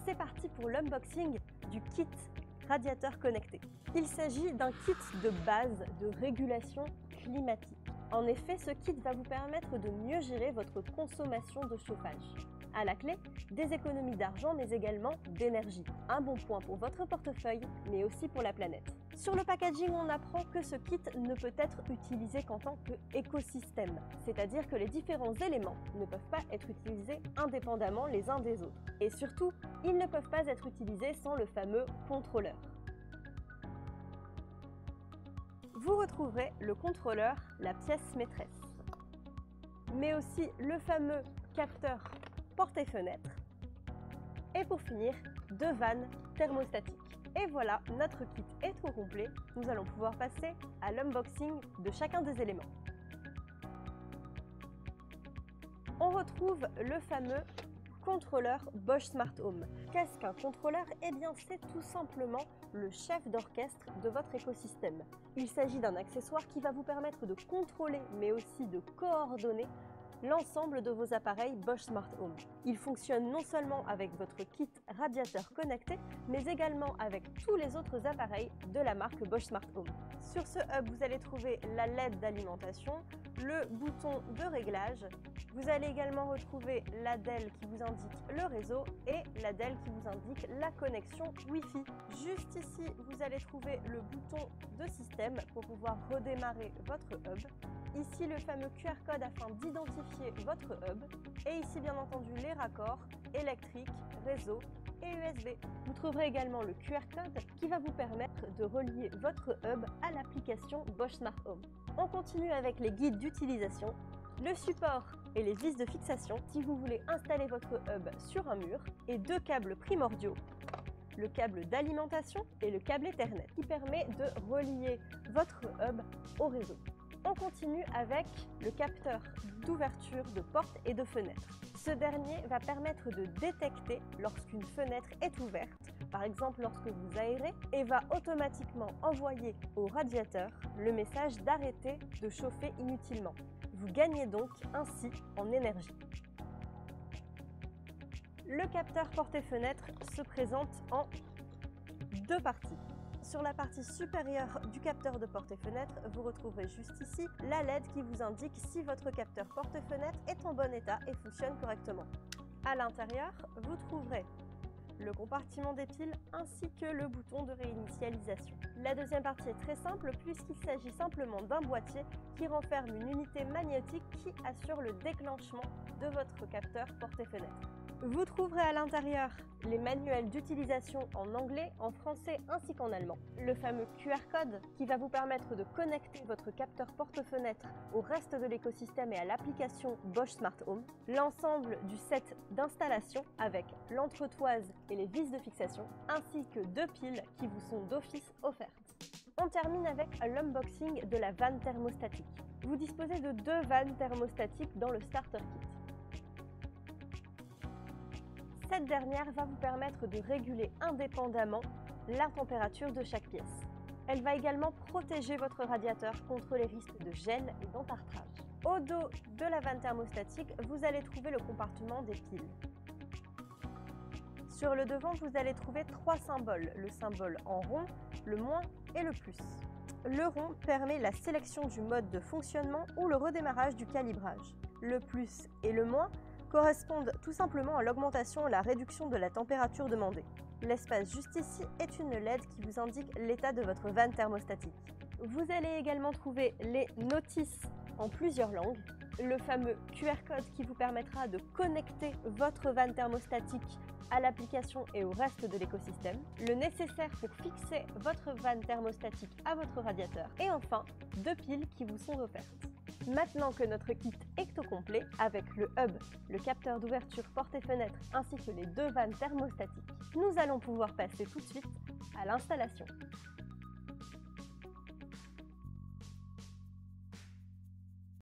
c'est parti pour l'unboxing du kit radiateur connecté. Il s'agit d'un kit de base de régulation climatique. En effet, ce kit va vous permettre de mieux gérer votre consommation de chauffage. À la clé, des économies d'argent mais également d'énergie. Un bon point pour votre portefeuille, mais aussi pour la planète. Sur le packaging, on apprend que ce kit ne peut être utilisé qu'en tant qu'écosystème, c'est-à-dire que les différents éléments ne peuvent pas être utilisés indépendamment les uns des autres. Et surtout, ils ne peuvent pas être utilisés sans le fameux contrôleur. Vous retrouverez le contrôleur, la pièce maîtresse, mais aussi le fameux capteur porte et fenêtre, et pour finir, 2 vannes thermostatiques. Et voilà, notre kit est au complet. Nous allons pouvoir passer à l'unboxing de chacun des éléments. On retrouve le fameux contrôleur Bosch Smart Home. Qu'est-ce qu'un contrôleur? Eh bien, c'est tout simplement le chef d'orchestre de votre écosystème. Il s'agit d'un accessoire qui va vous permettre de contrôler, mais aussi de coordonner l'ensemble de vos appareils Bosch Smart Home. Il fonctionne non seulement avec votre kit radiateur connecté, mais également avec tous les autres appareils de la marque Bosch Smart Home. Sur ce hub, vous allez trouver la LED d'alimentation, le bouton de réglage. Vous allez également retrouver la DEL qui vous indique le réseau et la DEL qui vous indique la connexion Wi-Fi. Juste ici, vous allez trouver le bouton de système pour pouvoir redémarrer votre hub. Ici, le fameux QR code afin d'identifier votre hub. Et ici, bien entendu, les raccords électriques, réseau et USB. Vous trouverez également le QR code qui va vous permettre de relier votre hub à l'application Bosch Smart Home. On continue avec les guides d'utilisation, le support et les vis de fixation si vous voulez installer votre hub sur un mur, et 2 câbles primordiaux, le câble d'alimentation et le câble Ethernet qui permet de relier votre hub au réseau. On continue avec le capteur d'ouverture de porte et de fenêtre. Ce dernier va permettre de détecter lorsqu'une fenêtre est ouverte, par exemple lorsque vous aérez, et va automatiquement envoyer au radiateur le message d'arrêter de chauffer inutilement. Vous gagnez donc ainsi en énergie. Le capteur porte et fenêtre se présente en 2 parties. Sur la partie supérieure du capteur de porte et fenêtre, vous retrouverez juste ici la LED qui vous indique si votre capteur porte et fenêtre est en bon état et fonctionne correctement. À l'intérieur, vous trouverez le compartiment des piles ainsi que le bouton de réinitialisation. La deuxième partie est très simple puisqu'il s'agit simplement d'un boîtier qui renferme une unité magnétique qui assure le déclenchement de votre capteur porte et fenêtre. Vous trouverez à l'intérieur les manuels d'utilisation en anglais, en français ainsi qu'en allemand. Le fameux QR code qui va vous permettre de connecter votre capteur porte-fenêtre au reste de l'écosystème et à l'application Bosch Smart Home. L'ensemble du set d'installation avec l'entretoise et les vis de fixation, ainsi que 2 piles qui vous sont d'office offertes. On termine avec l'unboxing de la vanne thermostatique. Vous disposez de 2 vannes thermostatiques dans le starter kit. Cette dernière va vous permettre de réguler indépendamment la température de chaque pièce. Elle va également protéger votre radiateur contre les risques de gel et d'entartrage. Au dos de la vanne thermostatique, vous allez trouver le compartiment des piles. Sur le devant, vous allez trouver 3 symboles, le symbole en rond, le moins et le plus. Le rond permet la sélection du mode de fonctionnement ou le redémarrage du calibrage. Le plus et le moins correspondent tout simplement à l'augmentation ou la réduction de la température demandée. L'espace juste ici est une LED qui vous indique l'état de votre vanne thermostatique. Vous allez également trouver les notices en plusieurs langues, le fameux QR code qui vous permettra de connecter votre vanne thermostatique à l'application et au reste de l'écosystème, le nécessaire pour fixer votre vanne thermostatique à votre radiateur, et enfin 2 piles qui vous sont offertes. Maintenant que notre kit est au complet, avec le hub, le capteur d'ouverture porte et fenêtre ainsi que les 2 vannes thermostatiques, nous allons pouvoir passer tout de suite à l'installation.